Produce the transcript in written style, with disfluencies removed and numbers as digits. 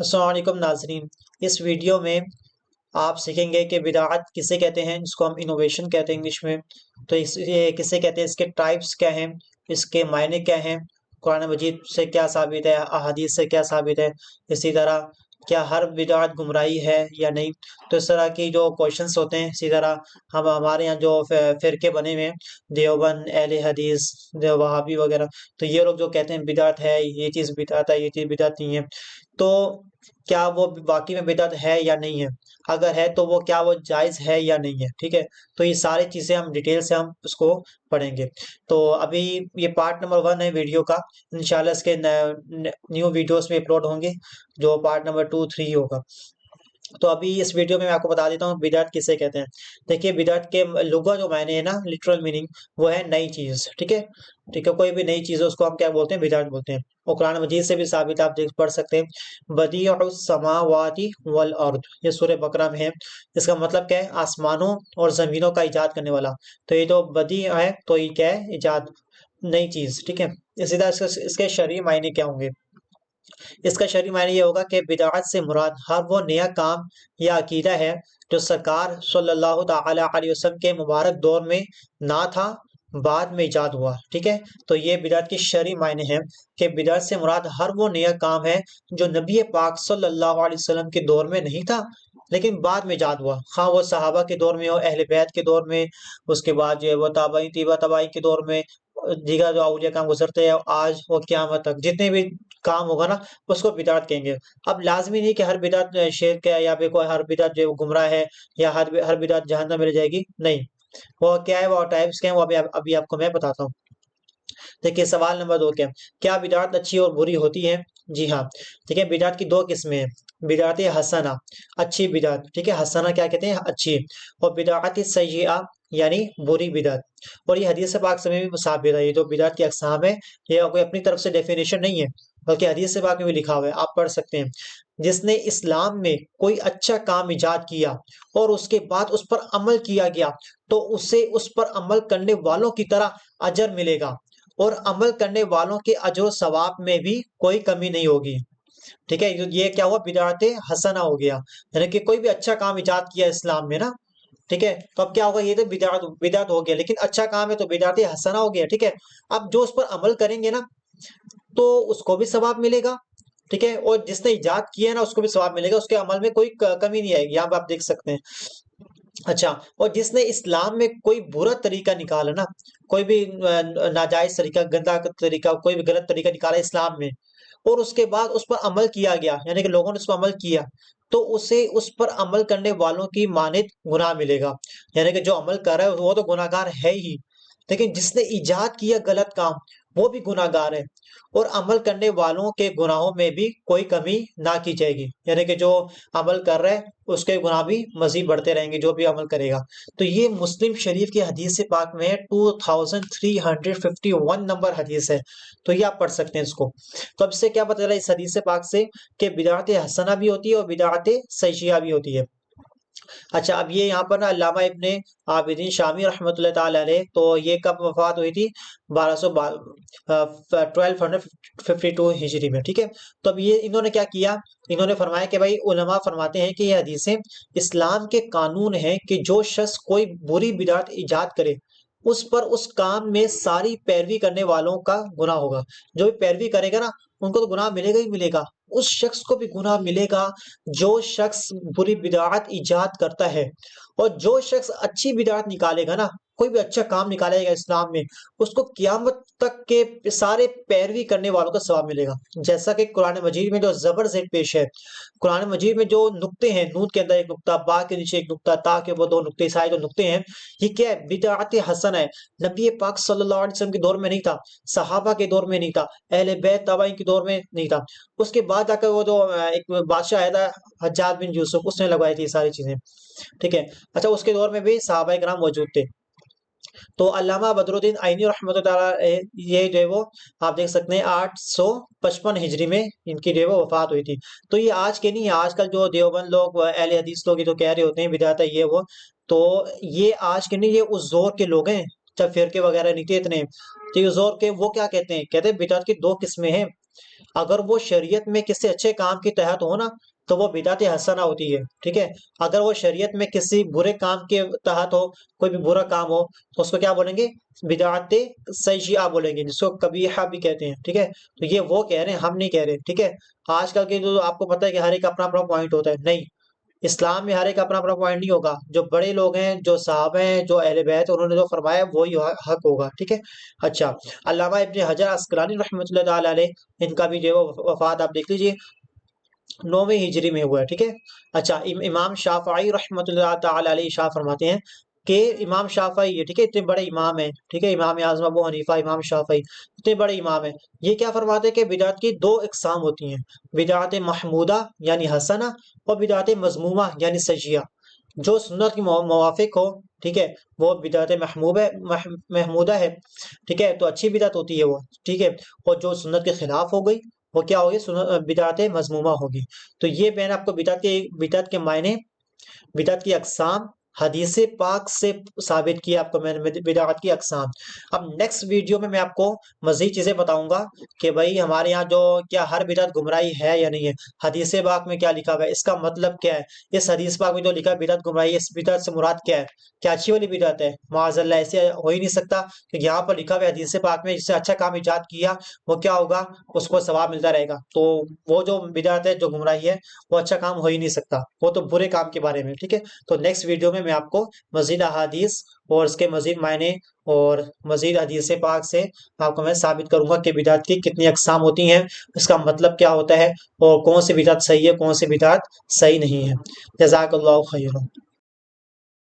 السلام علیکم ناظرین، اس ویڈیو میں آپ سیکھیں گے کہ بدعت کسے کہتے ہیں، جس کو ہم انوویشن کہتے ہیں انگلش میں۔ تو یہ کسے کہتے ہیں، اس کے ٹائپس کیا ہیں، اس کے معنی کیا ہیں، قرآن مجید سے کیا ثابت ہے، احادیث سے کیا ثابت ہے، اسی طرح کیا ہر بدعت گمراہی ہے یا نہیں۔ تو اس طرح کی جو کوشچنس ہوتے ہیں، اسی طرح ہمارے یہاں جو فرقے بنے ہوئے ہیں، دیوبند، اہل حدیث، وہابی وغیرہ، تو یہ لوگ جو کہتے ہیں بدعت ہے، یہ چیز بدعت ہے، یہ چیز بدعت نہیں ہے، تو کیا وہ واقعی میں بدعت ہے یا نہیں ہے، اگر ہے تو وہ کیا وہ جائز ہے یا نہیں ہے، ٹھیک ہے۔ تو یہ ساری چیزیں ہم ڈیٹیل سے ہم اس کو پڑھیں گے۔ تو ابھی یہ پارٹ نمبر 1 ہے ویڈیو کا، انشاءاللہ اس کے نیو ویڈیوز میں اپلوڈ ہوں گے، جو پارٹ نمبر 2 3 ہوگا۔ تو ابھی اس ویڈیو میں آپ کو بتا دیتا ہوں بدعت کسے کہتے ہیں۔ دیکھیے، بدعت کے لغوی جو معنی ہے نا، لٹرل میننگ، وہ ہے نئی چیز، ٹھیک ہے۔ ٹھیک ہے، کوئی بھی نئی چیز ہے اس کو ہم کیا بولتے ہیں، بدعت بولتے ہیں۔ اور قرآن مجید سے بھی ثابت آپ پڑھ سکتے ہیں، بدیع السماوات والارض، یہ سورہ بقرہ میں ہے۔ اس کا مطلب کیا ہے، آسمانوں اور زمینوں کا ایجاد کرنے والا۔ تو یہ جو بدیع ہے تو یہ کیا ہے، ایجاد، نئی چیز، ٹھیک ہے۔ اسی طرح اس کے شرعی معنی کیا ہوں گے۔ اس کا شرعی معنی یہ ہوگا کہ بدعت سے مراد ہر وہ نیا کام یا عقیدہ ہے جو سرکار صلی اللہ تعالی علیہ وسلم کے مبارک دور میں نہ تھا، بعد میں ایجاد ہوا، ٹھیک ہے۔ تو یہ بدعت کی شرعی معنی ہے کہ بدعت سے مراد ہر وہ نیا کام ہے جو نبی پاک صلی اللہ علیہ وسلم کے دور میں نہیں تھا لیکن بعد میں ایجاد ہوا، خواہ وہ صحابہ کے دور میں ہو، اہل بیت کے دور میں، اس کے بعد جو ہے وہ تابعین، تبع تابعین کے دور میں، دیگر جو اولیاء کام گزرتے ہیں آج اور قیامت تک جتنے بھی کام ہوگا نا، اس کو بدعت کہیں گے۔ اب لازمی نہیں کہ ہر بدعت شرک ہے یا پھر کوئی ہر بدعت جو گمراہ ہے یا ہر بدعت جہنم میں لے جائے گی، نہیں۔ وہ کیا ہے، وہ ٹائپس کیا ہیں، وہ ابھی آپ کو میں بتاتا ہوں۔ دیکھیے، سوال نمبر 2 کیا بدعت اچھی اور بری ہوتی ہے؟ جی ہاں، ٹھیک ہے۔ بدعت کی 2 قسمیں ہیں، بدعت حسنہ، اچھی بدعت، ٹھیک ہے، حسنہ کیا کہتے ہیں، اچھی، اور بدعت سیئہ یعنی بری بدعت۔ اور یہ حدیث پاک سے بھی ثابت ہے، یہ جو بدعت کی اقسام ہے یہ کوئی اپنی طرف سے ڈیفینیشن نہیں ہے، بلکہ حدیث پاک میں بھی لکھا ہوا ہے، آپ پڑھ سکتے ہیں۔ جس نے اسلام میں کوئی اچھا کام ایجاد کیا اور اس کے بعد اس پر عمل کیا گیا تو اسے اس پر عمل کرنے والوں کی طرح اجر ملے گا، اور عمل کرنے والوں کے اجر و ثواب میں بھی کوئی کمی نہیں ہوگی، ٹھیک ہے۔ یہ کیا ہوا، بدعت حسنہ ہو گیا، یعنی کہ کوئی بھی اچھا کام ایجاد کیا اسلام میں نا، ٹھیک ہے، تو اب کیا ہوگا، یہ تو بدعت ہو گیا، لیکن اچھا کام ہے تو بدعت حسنہ ہو گیا، ٹھیک ہے۔ اب جو اس پر عمل کریں گے نا تو اس کو بھی ثواب ملے گا، ٹھیک ہے، اور جس نے ایجاد کیا ہے نا اس کو بھی ثواب ملے گا، اس کے عمل میں کوئی کمی نہیں آئے گی، یہاں پہ آپ دیکھ سکتے ہیں۔ اچھا، اور جس نے اسلام میں کوئی برا طریقہ نکالا نا، کوئی بھی ناجائز طریقہ، گندا طریقہ، کوئی بھی غلط طریقہ نکالا اسلام میں، اور اس کے بعد اس پر عمل کیا گیا، یعنی کہ لوگوں نے اس پر عمل کیا، تو اسے اس پر عمل کرنے والوں کی مانند گناہ ملے گا، یعنی کہ جو عمل کر رہا ہے وہ تو گناہ گار ہے ہی، لیکن جس نے ایجاد کیا غلط کام وہ بھی گناہ گار ہے، اور عمل کرنے والوں کے گناہوں میں بھی کوئی کمی نہ کی جائے گی، یعنی کہ جو عمل کر رہا ہے اس کے گناہ بھی مزید بڑھتے رہیں گے جو بھی عمل کرے گا۔ تو یہ مسلم شریف کی حدیث پاک میں 2351 نمبر حدیث ہے، تو یہ آپ پڑھ سکتے ہیں اس کو۔ تو اب سے کیا پتہ چلا اس حدیث پاک سے کہ بدعت حسنہ بھی ہوتی ہے اور بدعت سیئہ بھی ہوتی ہے۔ اچھا، اب یہ یہاں پر نا علامہ ابن عابدین شامی رحمۃ اللہ تعالی علیہ، تو یہ کب وفات ہوئی تھی، 1252 ہجری میں، ٹھیک ہے۔ تو اب یہ انہوں نے کیا کیا، انہوں نے فرمایا کہ بھائی علماء فرماتے ہیں کہ یہ حدیثیں اسلام کے قانون ہیں کہ جو شخص کوئی بری بدعت ایجاد کرے اس پر اس کام میں ساری پیروی کرنے والوں کا گناہ ہوگا، جو بھی پیروی کرے گا نا ان کو تو گناہ ملے گا ہی ملے گا، اس شخص کو بھی گناہ ملے گا جو شخص بری بدعت ایجاد کرتا ہے، اور جو شخص اچھی بدعت نکالے گا نا، کوئی بھی اچھا کام نکالے گا اسلام میں، اس کو قیامت تک کے سارے پیروی کرنے والوں کا ثواب ملے گا۔ جیسا کہ قرآن مجید میں جو زبر زید پیش ہے، قرآن مجید میں جو نقطے ہیں، نون کے اندر ایک نقطہ، با کے نیچے ایک نقطہ، تا کے وہ 2 نقطے، سارے جو نقطے ہیں یہ کیا ہے، بدعت حسن ہے، نبی پاک صلی اللہ علیہ وسلم کے دور میں نہیں تھا، صحابہ کے دور میں نہیں تھا، اہل بیت تابعین کے دور میں نہیں تھا، اس کے بعد جا کر وہ جو ایک بادشاہ آیا تھا حجاج بن یوسف، اس نے لگوائی تھی یہ ساری چیزیں، ٹھیک ہے۔ اچھا، اس کے دور میں بھی صحابہ کرام موجود تھے۔ تو علامہ بدر الدین عینی رحمۃ اللہ، یہ جو ہے وہ آپ دیکھ سکتے ہیں 855 ہجری میں ان کی جو ہے وہ وفات ہوئی تھی۔ تو یہ آج کے نہیں ہے، آج کل جو دیوبند لوگ، اہل حدیث لوگ یہ تو کہہ رہے ہوتے ہیں بدعت ہے یہ وہ، تو یہ آج کے نہیں، یہ اس زور کے لوگ ہیں جب فرقے وغیرہ نہیں تھے اتنے، تو یہ زور کے وہ کیا کہتے ہیں، کہتے ہیں بدعت کی 2 قسمیں ہیں، اگر وہ شریعت میں کسی اچھے کام کے تحت ہو نا تو وہ بدعت حسنہ ہوتی ہے، ٹھیک ہے۔ اگر وہ شریعت میں کسی برے کام کے تحت ہو، کوئی بھی برا کام ہو، تو اس کو کیا بولیں گے؟ بدعت سیئہ بولیں گے، جس کو قبیحہ بھی کہتے ہیں، ٹھیک ہے۔ تو یہ وہ کہہ رہے ہیں، ہم نہیں کہہ رہے، ٹھیک ہے۔ آج کل کے جو آپ کو پتہ ہے کہ ہر ایک اپنا اپنا پوائنٹ ہوتا ہے، نہیں، اسلام میں ہر ایک اپنا اپنا پوائنٹ نہیں ہوگا، جو بڑے لوگ ہیں، جو صحابہ ہیں، جو اہل بیت، انہوں نے جو فرمایا وہی حق ہوگا، ٹھیک ہے۔ اچھا، علامہ ابن حجر عسقلانی رحمۃ اللہ تعالی علیہ، ان کا بھی جو وفات آپ دیکھ لیجیے 9ویں ہجری میں ہوا ہے، ٹھیک ہے۔ اچھا، امام شافعی رحمۃ اللہ تعالی علیہ شاہ فرماتے ہیں کہ امام شافعی ہے، ٹھیک ہے، اتنے بڑے امام ہیں، ٹھیک ہے، امام اعظم ابو حنیفہ، امام شافعی اتنے بڑے امام ہیں، یہ کیا فرماتے ہیں کہ بدعت کی دو اقسام ہوتی ہیں، بدعت محمودہ یعنی حسنہ، اور بدعت مذمومہ یعنی سیئہ۔ جو سنت کی موافق ہو، ٹھیک ہے، وہ بدعت محمودہ ہے، ٹھیک ہے، تو اچھی بدعت ہوتی ہے وہ، ٹھیک ہے۔ اور جو سنت کے خلاف ہو گئی وہ کیا ہوگی؟ بدعت مذمومہ ہوگی۔ تو یہ میں نے آپ کو بدعت کے معنی، بدعت کی اقسام حدیث پاک سے ثابت کیا آپ کو میں نے بدعت کی اقسام۔ اب نیکسٹ ویڈیو میں آپ کو مزید چیزیں بتاؤں گا کہ بھائی ہمارے یہاں جو کیا ہر بدعت گمراہی ہے یا نہیں ہے، حدیث پاک میں کیا لکھا ہوا ہے، اس کا مطلب کیا ہے، اس حدیث پاک میں جو لکھا ہے بدعت گمراہی ہے، اس بدعت سے مراد کیا ہے، کیا اچھی والی بدعت ہے؟ معاذ اللہ، ایسے ہو ہی نہیں سکتا کہ یہاں پر لکھا ہوا ہے حدیث پاک میں، جس سے اچھا کام ایجاد کیا وہ کیا ہوگا؟ اس کو ثواب ملتا رہے گا۔ تو وہ جو بدعت ہے، جو گمراہی ہے، وہ اچھا کام ہو ہی نہیں سکتا، وہ تو برے کام کے بارے میں، ٹھیک ہے۔ تو نیکسٹ ویڈیو میں آپ کو مزید احادیث اور اس کے مزید معنی اور مزید حدیث پاک سے آپ کو میں ثابت کروں گا کہ بدعت کی کتنی اقسام ہوتی ہیں، اس کا مطلب کیا ہوتا ہے، اور کون سی بدعت صحیح ہے، کون سی بدعت صحیح نہیں ہے۔ جزاک اللہ خیر۔